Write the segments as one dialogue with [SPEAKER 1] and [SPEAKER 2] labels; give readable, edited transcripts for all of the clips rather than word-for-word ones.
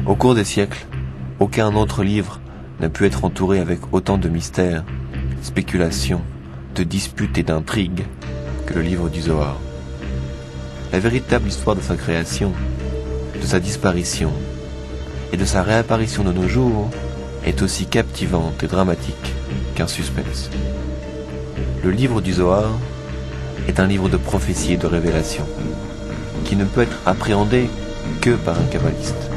[SPEAKER 1] Au cours des siècles, aucun autre livre n'a pu être entouré avec autant de mystères, spéculations, de disputes et d'intrigues que le livre du Zohar. La véritable histoire de sa création, de sa disparition et de sa réapparition de nos jours est aussi captivante et dramatique qu'un suspense. Le livre du Zohar est un livre de prophétie et de révélation qui ne peut être appréhendé que par un kabbaliste.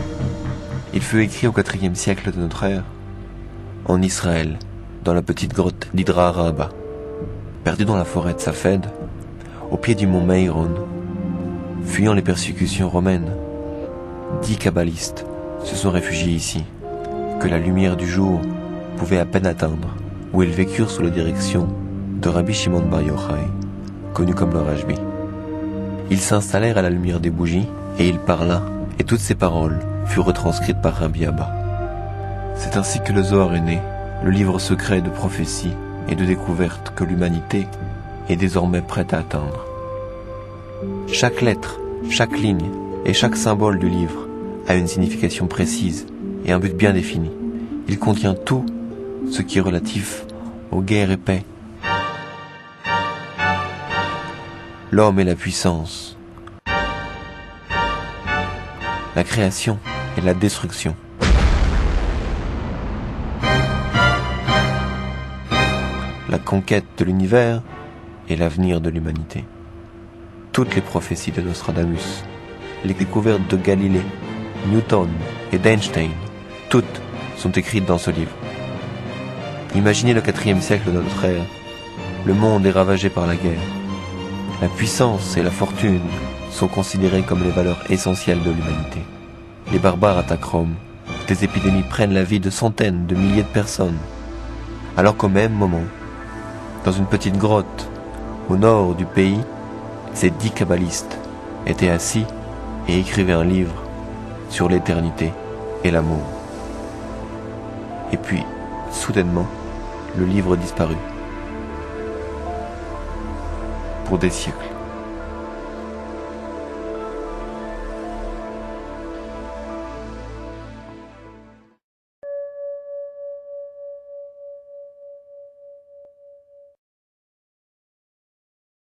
[SPEAKER 1] Il fut écrit au IVe siècle de notre ère, en Israël, dans la petite grotte d'Idra Rabbah, perdu dans la forêt de Safed, au pied du mont Meïron. Fuyant les persécutions romaines, 10 kabbalistes se sont réfugiés ici, que la lumière du jour pouvait à peine atteindre, où ils vécurent sous la direction de Rabbi Shimon Bar Yochai, connu comme le Rajbi. Ils s'installèrent à la lumière des bougies, et il parla, et toutes ses paroles furent retranscrites par Rabbi Abba. C'est ainsi que le Zohar est né, le livre secret de prophétie et de découverte que l'humanité est désormais prête à atteindre. Chaque lettre, chaque ligne et chaque symbole du livre a une signification précise et un but bien défini. Il contient tout ce qui est relatif aux guerres et paix, l'homme et la puissance, la création et la destruction, la conquête de l'univers et l'avenir de l'humanité. Toutes les prophéties de Nostradamus, les découvertes de Galilée, Newton et d'Einstein, toutes sont écrites dans ce livre. Imaginez le IVe siècle de notre ère. Le monde est ravagé par la guerre. La puissance et la fortune sont considérées comme les valeurs essentielles de l'humanité. Les barbares attaquent Rome. Des épidémies prennent la vie de centaines de milliers de personnes. Alors qu'au même moment, dans une petite grotte, au nord du pays, ces 10 kabbalistes étaient assis et écrivaient un livre sur l'éternité et l'amour. Et puis, soudainement, le livre disparut. Pour des siècles.